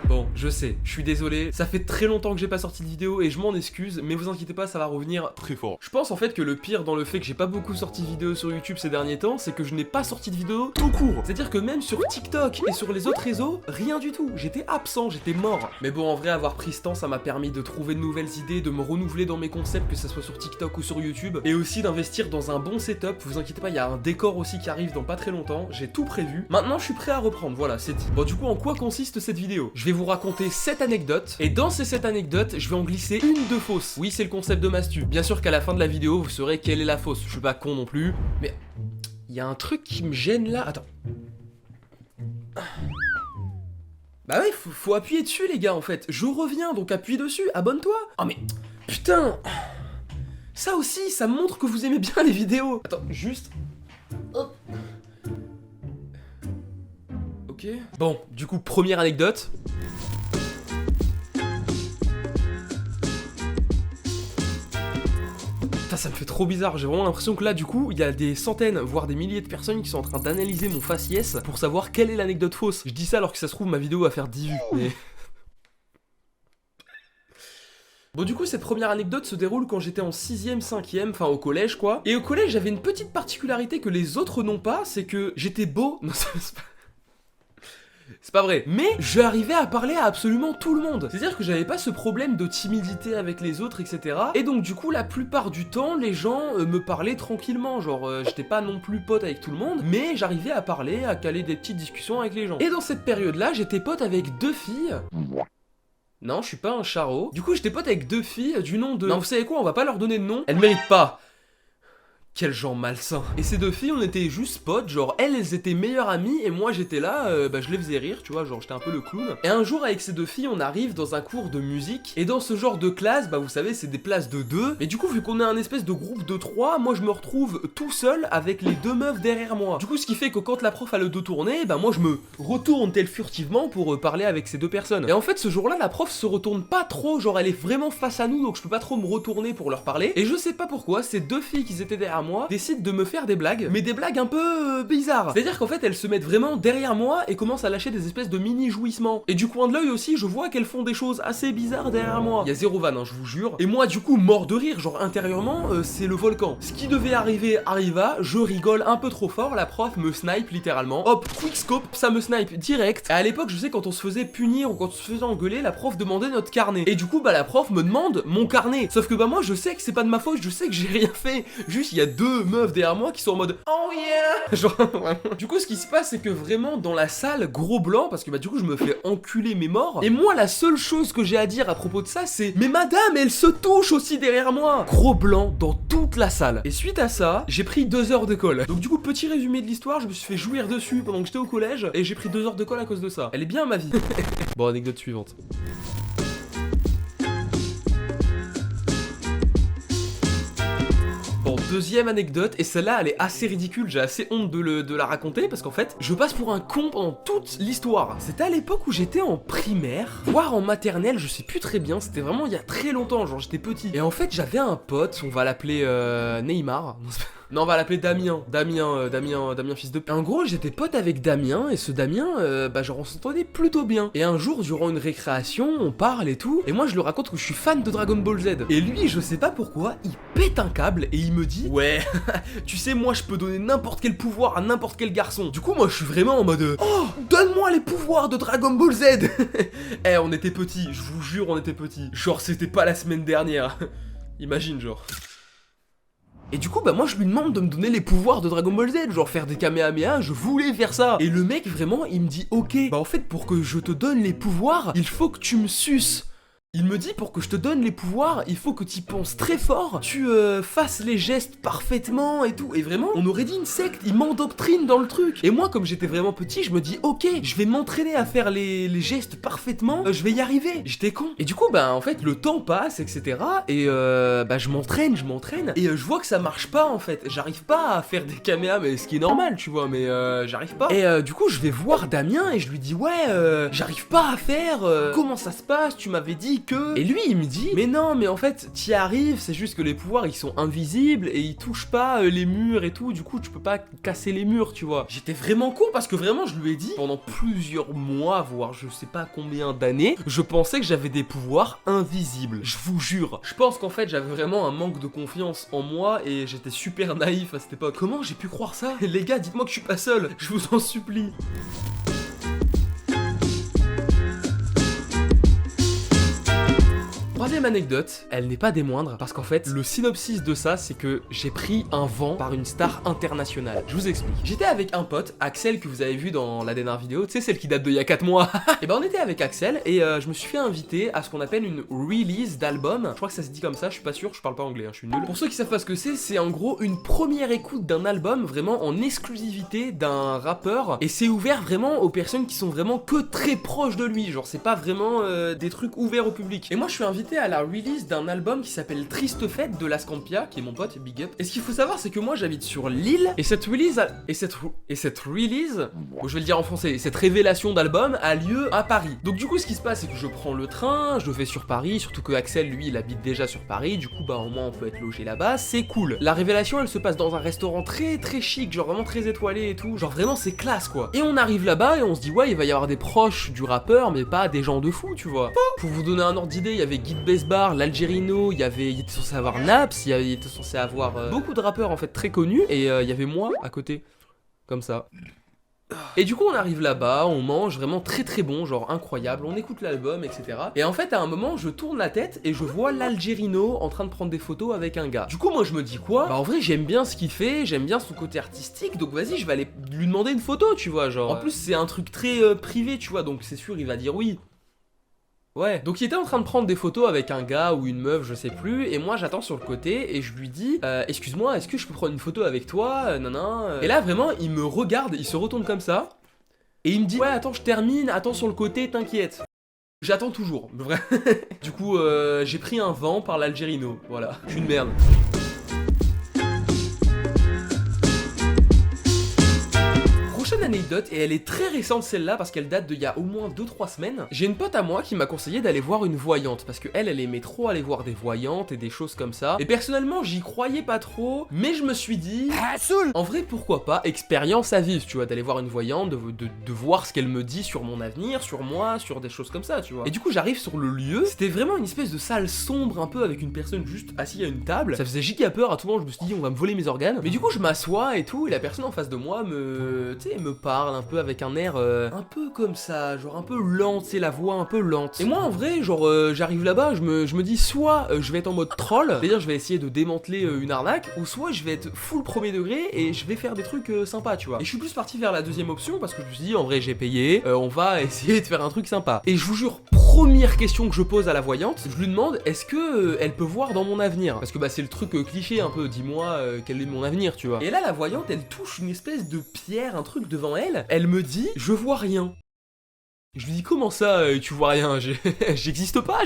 Bon, je sais, je suis désolé, ça fait très longtemps que j'ai pas sorti de vidéo et je m'en excuse, mais vous inquiétez pas, ça va revenir très fort. Je pense en fait que le pire dans le fait que j'ai pas beaucoup sorti de vidéos sur YouTube ces derniers temps, c'est que je n'ai pas sorti de vidéo tout court. C'est-à-dire que même sur TikTok et sur les autres réseaux, rien du tout. J'étais absent, j'étais mort. Mais bon, en vrai, avoir pris ce temps, ça m'a permis de trouver de nouvelles idées, de me renouveler dans mes concepts, que ça soit sur TikTok ou sur YouTube, et aussi d'investir dans un bon setup. Vous inquiétez pas, il y a un décor aussi qui arrive dans pas très longtemps, j'ai tout prévu. Maintenant, je suis prêt à reprendre, voilà, c'est dit. Bon, du coup, en quoi consiste cette vidéo? Je vais vous raconter 7 anecdotes, et dans ces 7 anecdotes, je vais en glisser une de fausse. Oui, c'est le concept de Mastu. Bien sûr qu'à la fin de la vidéo, vous saurez quelle est la fausse. Je suis pas con non plus, mais il y a un truc qui me gêne là. Attends. Bah ouais, faut appuyer dessus les gars en fait. Je reviens, donc appuie dessus, abonne-toi. Oh mais putain. Ça aussi, ça montre que vous aimez bien les vidéos. Attends, juste. Hop. Ok. Bon, du coup, première anecdote. Putain, ça me fait trop bizarre, j'ai vraiment l'impression que là, du coup, il y a des centaines, voire des milliers de personnes qui sont en train d'analyser mon faciès pour savoir quelle est l'anecdote fausse. Je dis ça alors que ça se trouve, ma vidéo va faire 10 vues, mais... Bon, du coup, cette première anecdote se déroule quand j'étais en 6ème, 5ème, enfin au collège quoi. Et au collège, j'avais une petite particularité que les autres n'ont pas, c'est que j'étais beau. Non, c'est pas vrai. Mais j'arrivais à parler à absolument tout le monde. C'est-à-dire que j'avais pas ce problème de timidité avec les autres, etc. Et donc du coup, la plupart du temps, les gens me parlaient tranquillement. Genre, j'étais pas non plus pote avec tout le monde, mais j'arrivais à parler, à caler des petites discussions avec les gens. Et dans cette période-là, j'étais pote avec 2 filles. Non, je suis pas un charreau. Du coup, j'étais pote avec 2 filles du nom de... Non, vous savez quoi, on va pas leur donner de nom. Elles méritent pas. Quel genre malsain. Et ces 2 filles, on était juste potes, genre elles étaient meilleures amies et moi j'étais là, je les faisais rire, tu vois, genre j'étais un peu le clown. Et un jour avec ces 2 filles, on arrive dans un cours de musique et dans ce genre de classe, vous savez, c'est des places de 2. Et du coup, vu qu'on est un espèce de groupe de 3, moi je me retrouve tout seul avec les 2 meufs derrière moi. Du coup, ce qui fait que quand la prof a le dos tourné, moi je me retourne tel furtivement pour parler avec ces 2 personnes. Et en fait, ce jour-là, la prof se retourne pas trop, genre elle est vraiment face à nous, donc je peux pas trop me retourner pour leur parler. Et je sais pas pourquoi, ces 2 filles qui étaient derrière moi décident de me faire des blagues, mais des blagues un peu bizarres. C'est-à-dire qu'en fait, elles se mettent vraiment derrière moi et commencent à lâcher des espèces de mini jouissements. Et du coin de l'œil aussi, je vois qu'elles font des choses assez bizarres derrière moi. Il y a zéro vanne, hein, je vous jure. Et moi, du coup, mort de rire, genre intérieurement, c'est le volcan. Ce qui devait arriver arriva, je rigole un peu trop fort, la prof me snipe littéralement. Hop, quickscope, ça me snipe direct. Et à l'époque, je sais, quand on se faisait punir ou quand on se faisait engueuler, la prof demandait notre carnet. Et du coup, la prof me demande mon carnet. Sauf que moi, je sais que c'est pas de ma faute, je sais que j'ai rien fait. Juste, il y a 2 meufs derrière moi qui sont en mode oh yeah. Genre vraiment. Du coup, ce qui se passe, c'est que vraiment dans la salle, gros blanc, parce que du coup je me fais enculer mes morts. Et moi, la seule chose que j'ai à dire à propos de ça, c'est mais madame, elle se touche aussi derrière moi. Gros blanc dans toute la salle. Et suite à ça, j'ai pris 2 heures de colle. Donc du coup, petit résumé de l'histoire, je me suis fait jouir dessus pendant que j'étais au collège et j'ai pris 2 heures de colle à cause de ça. Elle est bien ma vie. Bon, anecdote suivante. Bon, deuxième anecdote, et celle-là elle est assez ridicule, j'ai assez honte de la raconter parce qu'en fait, je passe pour un con pendant toute l'histoire. C'était à l'époque où j'étais en primaire, voire en maternelle, je sais plus très bien, c'était vraiment il y a très longtemps, genre j'étais petit. Et en fait, j'avais un pote, on va l'appeler Neymar. Non, on va l'appeler Damien, fils de... En gros, j'étais pote avec Damien, et ce Damien, genre on s'entendait plutôt bien. Et un jour, durant une récréation, on parle et tout, et moi je lui raconte que je suis fan de Dragon Ball Z. Et lui, je sais pas pourquoi, il pète un câble, et il me dit, ouais, tu sais, moi je peux donner n'importe quel pouvoir à n'importe quel garçon. Du coup, moi je suis vraiment en mode, oh, donne-moi les pouvoirs de Dragon Ball Z. Eh, on était petits, je vous jure, on était petits. Genre, c'était pas la semaine dernière. Imagine, genre... Et du coup, moi je lui demande de me donner les pouvoirs de Dragon Ball Z, genre faire des Kamehameha, je voulais faire ça. Et le mec vraiment, il me dit ok, en fait pour que je te donne les pouvoirs, il faut que tu me suces. Il me dit pour que je te donne les pouvoirs, il faut que tu y penses très fort, tu fasses les gestes parfaitement et tout. Et vraiment, on aurait dit une secte, il m'endoctrine dans le truc. Et moi, comme j'étais vraiment petit, je me dis ok, je vais m'entraîner à faire les gestes parfaitement, je vais y arriver. J'étais con. Et du coup, en fait, le temps passe, etc. Et je m'entraîne, et je vois que ça marche pas en fait. J'arrive pas à faire des kameha, mais ce qui est normal, tu vois, mais j'arrive pas. Et du coup, je vais voir Damien et je lui dis ouais, j'arrive pas à faire, comment ça se passe, tu m'avais dit dit que... Et lui, il me dit, mais non, mais en fait, t'y arrives, c'est juste que les pouvoirs, ils sont invisibles et ils touchent pas les murs et tout, du coup, tu peux pas casser les murs, tu vois. J'étais vraiment con parce que vraiment, je lui ai dit, pendant plusieurs mois, voire je sais pas combien d'années, je pensais que j'avais des pouvoirs invisibles. Je vous jure. Je pense qu'en fait, j'avais vraiment un manque de confiance en moi et j'étais super naïf à cette époque. Comment j'ai pu croire ça? Les gars, dites-moi que je suis pas seul, je vous en supplie. Troisième anecdote, elle n'est pas des moindres, parce qu'en fait, le synopsis de ça, c'est que j'ai pris un vent par une star internationale. Je vous explique. J'étais avec un pote, Axel, que vous avez vu dans la dernière vidéo, tu sais, celle qui date d'il y a 4 mois. Et ben on était avec Axel, et je me suis fait inviter à ce qu'on appelle une release d'album. Je crois que ça se dit comme ça, je suis pas sûr, je parle pas anglais, hein, je suis nul. Pour ceux qui savent pas ce que c'est en gros une première écoute d'un album, vraiment en exclusivité d'un rappeur, et c'est ouvert vraiment aux personnes qui sont vraiment que très proches de lui, genre c'est pas vraiment des trucs ouverts au public. Et moi je suis invité à la release d'un album qui s'appelle Triste Fête de Lascampia, qui est mon pote, big up. Et ce qu'il faut savoir, c'est que moi j'habite sur l'île, et cette release, bon, je vais le dire en français, cette révélation d'album a lieu à Paris. Donc du coup, ce qui se passe, c'est que je prends le train, je vais sur Paris, surtout que Axel, lui, il habite déjà sur Paris, du coup, bah au moins on peut être logé là-bas, c'est cool. La révélation, elle se passe dans un restaurant très très chic, genre vraiment très étoilé et tout, genre vraiment c'est classe quoi. Et on arrive là-bas et on se dit, ouais, il va y avoir des proches du rappeur, mais pas des gens de fou, tu vois. Pour vous donner un ordre d'idée, il y avait Guy Besbar, l'Algerino, il était censé avoir Naps, il était censé avoir beaucoup de rappeurs en fait très connus, et il y avait moi à côté, comme ça. Et du coup on arrive là-bas, on mange vraiment très très bon, genre incroyable, on écoute l'album, etc. Et en fait à un moment je tourne la tête et je vois l'Algerino en train de prendre des photos avec un gars. Du coup moi je me dis quoi? Bah en vrai j'aime bien ce qu'il fait, j'aime bien son côté artistique, donc vas-y je vais aller lui demander une photo, tu vois, genre. En plus c'est un truc très privé, tu vois, donc c'est sûr il va dire oui. Ouais, donc il était en train de prendre des photos avec un gars ou une meuf, je sais plus, et moi j'attends sur le côté et je lui dis excuse-moi, est-ce que je peux prendre une photo avec toi, Et là vraiment il me regarde, il se retourne comme ça, et il me dit ouais attends je termine, attends sur le côté, t'inquiète. J'attends toujours, vrai. Du coup j'ai pris un vent par l'Algerino, voilà, je suis une merde. Anecdote, et elle est très récente celle-là parce qu'elle date d'il y a au moins 2-3 semaines. J'ai une pote à moi qui m'a conseillé d'aller voir une voyante parce que elle aimait trop aller voir des voyantes et des choses comme ça. Et personnellement j'y croyais pas trop, mais je me suis dit en vrai pourquoi pas, expérience à vivre, tu vois, d'aller voir une voyante, de voir ce qu'elle me dit sur mon avenir, sur moi, sur des choses comme ça, tu vois. Et du coup j'arrive sur le lieu, c'était vraiment une espèce de salle sombre un peu avec une personne juste assise à une table. Ça faisait giga peur, à tout moment je me suis dit on va me voler mes organes. Mais du coup je m'assois et tout, et la personne en face de moi me parle un peu avec un air un peu comme ça, genre un peu lent, c'est la voix un peu lente. Et moi en vrai, genre j'arrive là-bas, je me dis soit je vais être en mode troll, c'est-à-dire je vais essayer de démanteler une arnaque, ou soit je vais être full premier degré et je vais faire des trucs sympas, tu vois. Et je suis plus parti vers la deuxième option parce que je me suis dit en vrai j'ai payé, on va essayer de faire un truc sympa. Et je vous jure, première question que je pose à la voyante, je lui demande est-ce que elle peut voir dans mon avenir, parce que bah c'est le truc cliché un peu, dis-moi quel est mon avenir, tu vois. Et là la voyante elle touche une espèce de pierre, un truc devant elle me dit je vois rien. Je lui dis comment ça tu vois rien, j'existe pas,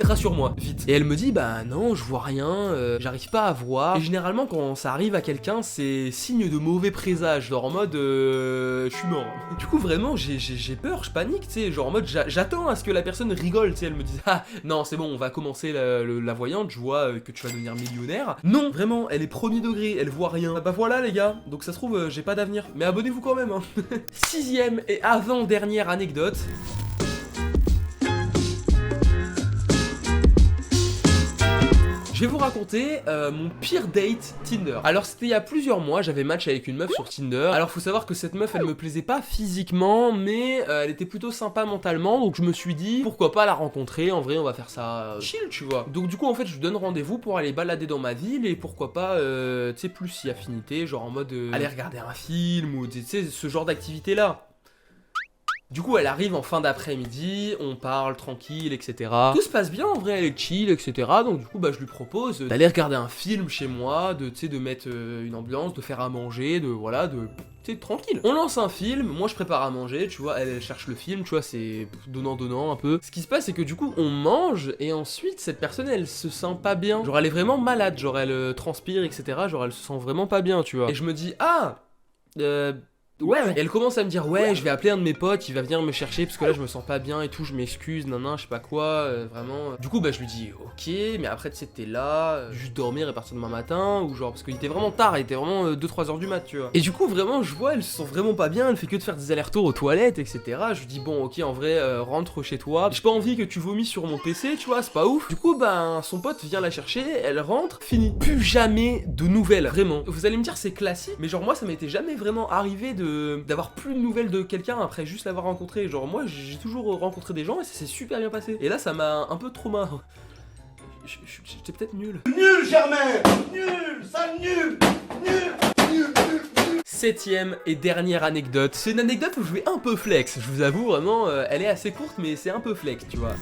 rassure-moi, vite. Et elle me dit bah non je vois rien, j'arrive pas à voir. Et généralement quand ça arrive à quelqu'un c'est signe de mauvais présage, genre en mode je suis mort. Du coup vraiment j'ai peur, je panique, tu sais, genre en mode j'attends à ce que la personne rigole, tu sais, elle me dit ah non c'est bon on va commencer la voyante, je vois que tu vas devenir millionnaire. Non, vraiment elle est premier degré, elle voit rien. Bah voilà les gars, donc ça se trouve j'ai pas d'avenir, mais abonnez-vous quand même hein. Sixième et avant-dernière anecdote. Je vais vous raconter mon pire date Tinder. Alors c'était il y a plusieurs mois, j'avais match avec une meuf sur Tinder. Alors faut savoir que cette meuf elle me plaisait pas physiquement, mais elle était plutôt sympa mentalement, donc je me suis dit pourquoi pas la rencontrer, en vrai on va faire ça chill tu vois. Donc du coup en fait je lui donne rendez-vous pour aller balader dans ma ville et pourquoi pas tu sais plus si affinité, genre en mode aller regarder un film ou tu sais ce genre d'activité là. Du coup elle arrive en fin d'après-midi, on parle tranquille, etc. Tout se passe bien en vrai, elle est chill, etc. Donc du coup bah je lui propose d'aller regarder un film chez moi, de mettre une ambiance, de faire à manger, tu sais, tranquille. On lance un film, moi je prépare à manger, tu vois, elle cherche le film, tu vois, c'est donnant-donnant un peu. Ce qui se passe c'est que du coup on mange et ensuite cette personne elle se sent pas bien. Genre elle est vraiment malade, genre elle transpire, etc. Genre elle se sent vraiment pas bien, tu vois. Et je me dis ah Ouais, et elle commence à me dire ouais, je vais appeler un de mes potes, il va venir me chercher parce que là je me sens pas bien et tout, je m'excuse, nan, je sais pas quoi, vraiment. Du coup bah je lui dis ok, mais après tu sais t'es là, juste dormir et partir demain matin, ou genre parce qu'il était vraiment tard, il était vraiment 2-3 heures du mat, tu vois. Et du coup vraiment je vois, elle se sent vraiment pas bien, elle fait que de faire des allers-retours aux toilettes, etc. Je lui dis bon ok en vrai rentre chez toi, j'ai pas envie que tu vomis sur mon PC, tu vois, c'est pas ouf. Du coup bah son pote vient la chercher, elle rentre, fini. Plus jamais de nouvelles, vraiment. Vous allez me dire c'est classique, mais genre moi ça m'était jamais vraiment arrivé d'avoir plus de nouvelles de quelqu'un après juste l'avoir rencontré. Genre moi j'ai toujours rencontré des gens et ça s'est super bien passé. Et là ça m'a un peu trauma. J'étais peut-être nul. Nul Germain. Nul. Sale nul. Nul. Septième et dernière anecdote. C'est une anecdote où je vais un peu flex. Je vous avoue vraiment, elle est assez courte mais c'est un peu flex, tu vois.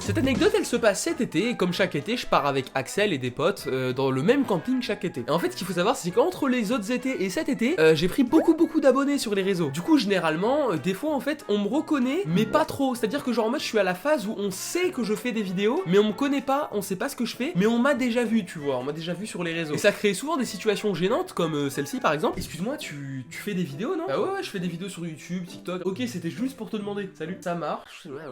Cette anecdote elle se passe cet été et comme chaque été je pars avec Axel et des potes dans le même camping chaque été. Et en fait ce qu'il faut savoir c'est qu'entre les autres étés et cet été j'ai pris beaucoup d'abonnés sur les réseaux. Du coup généralement des fois en fait on me reconnaît mais pas trop. C'est à dire que genre en mode je suis à la phase où on sait que je fais des vidéos mais on me connaît pas, on sait pas ce que je fais mais on m'a déjà vu, tu vois, on m'a déjà vu sur les réseaux. Et ça crée souvent des situations gênantes comme celle-ci par exemple. Excuse-moi, tu fais des vidéos non? Ah ouais je fais des vidéos sur YouTube, TikTok. Ok c'était juste pour te demander. Salut, ça marche. Ouais.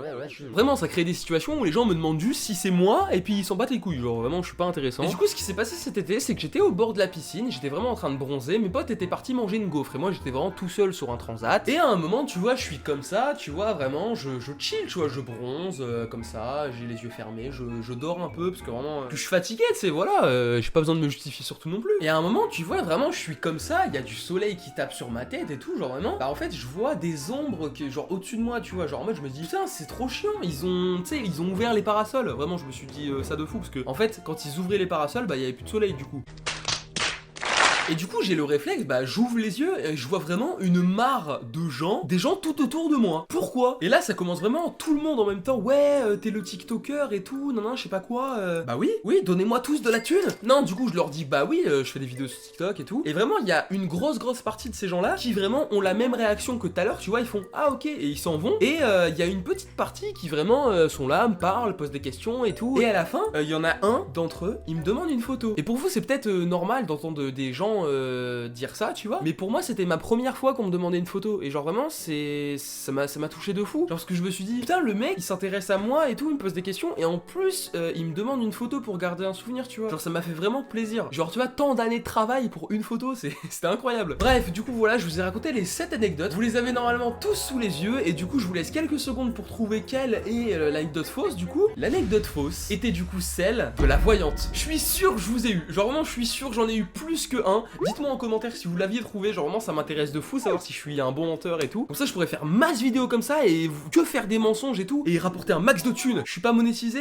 Vraiment ça crée des situations où les gens me demandent juste si c'est moi et puis ils s'en battent les couilles, genre vraiment je suis pas intéressant. Et du coup ce qui s'est passé cet été c'est que j'étais au bord de la piscine, j'étais vraiment en train de bronzer, mes potes étaient partis manger une gaufre et moi j'étais vraiment tout seul sur un transat. Et à un moment tu vois je suis comme ça, tu vois vraiment je chill, tu vois, je bronze comme ça, j'ai les yeux fermés, je dors un peu parce que vraiment je suis fatigué, tu sais, voilà, j'ai pas besoin de me justifier surtout non plus. Et à un moment tu vois vraiment je suis comme ça, il y a du soleil qui tape sur ma tête et tout, genre vraiment, bah en fait je vois des ombres qui genre au-dessus de moi, tu vois, genre en mode je me dis putain c'est trop chiant, ils ont ouvert les parasols. Vraiment je me suis dit ça de fou parce que en fait quand ils ouvraient les parasols bah il y avait plus de soleil du coup. Et du coup j'ai le réflexe, bah j'ouvre les yeux et je vois vraiment une mare de gens, des gens tout autour de moi. Pourquoi? Et là ça commence vraiment tout le monde en même temps, ouais t'es le TikToker et tout, non je sais pas quoi, bah oui, donnez-moi tous de la thune. Non du coup je leur dis bah oui je fais des vidéos sur TikTok et tout. Et vraiment il y a une grosse partie de ces gens là qui vraiment ont la même réaction que tout à l'heure, tu vois, ils font ah ok et ils s'en vont. Et il y a une petite partie qui vraiment sont là, me parlent, posent des questions et tout. Et à la fin il y en a un d'entre eux, il me demande une photo. Et pour vous c'est peut-être normal d'entendre des gens dire ça, tu vois, mais pour moi c'était ma première fois qu'on me demandait une photo et genre vraiment ça m'a touché de fou, genre parce que je me suis dit putain le mec il s'intéresse à moi et tout, il me pose des questions et en plus il me demande une photo pour garder un souvenir, tu vois, genre ça m'a fait vraiment plaisir, genre tu vois, tant d'années de travail pour une photo, c'était incroyable. Bref, du coup voilà, je vous ai raconté les 7 anecdotes, vous les avez normalement tous sous les yeux et du coup je vous laisse quelques secondes pour trouver quelle est l'anecdote fausse. Du coup l'anecdote fausse était du coup celle de la voyante. Je suis sûr que je vous ai eu, genre vraiment je suis sûr que j'en ai eu plus que un. Dites-moi en commentaire si vous l'aviez trouvé, genre vraiment ça m'intéresse de fou savoir si je suis un bon menteur et tout. Comme ça je pourrais faire masse vidéo comme ça et que faire des mensonges et tout et rapporter un max de thunes. Je suis pas monétisé?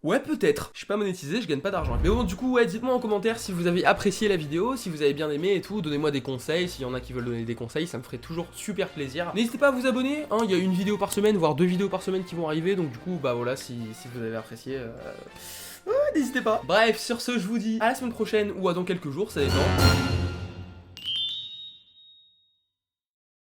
Ouais peut-être, je suis pas monétisé, je gagne pas d'argent. Mais bon du coup ouais, dites-moi en commentaire si vous avez apprécié la vidéo, si vous avez bien aimé et tout, donnez-moi des conseils, s'il y en a qui veulent donner des conseils, ça me ferait toujours super plaisir. N'hésitez pas à vous abonner, hein, il y a une vidéo par semaine, voire 2 vidéos par semaine qui vont arriver, donc du coup bah voilà, si vous avez apprécié, n'hésitez pas. Bref, sur ce je vous dis à la semaine prochaine ou à dans quelques jours, ça dépend.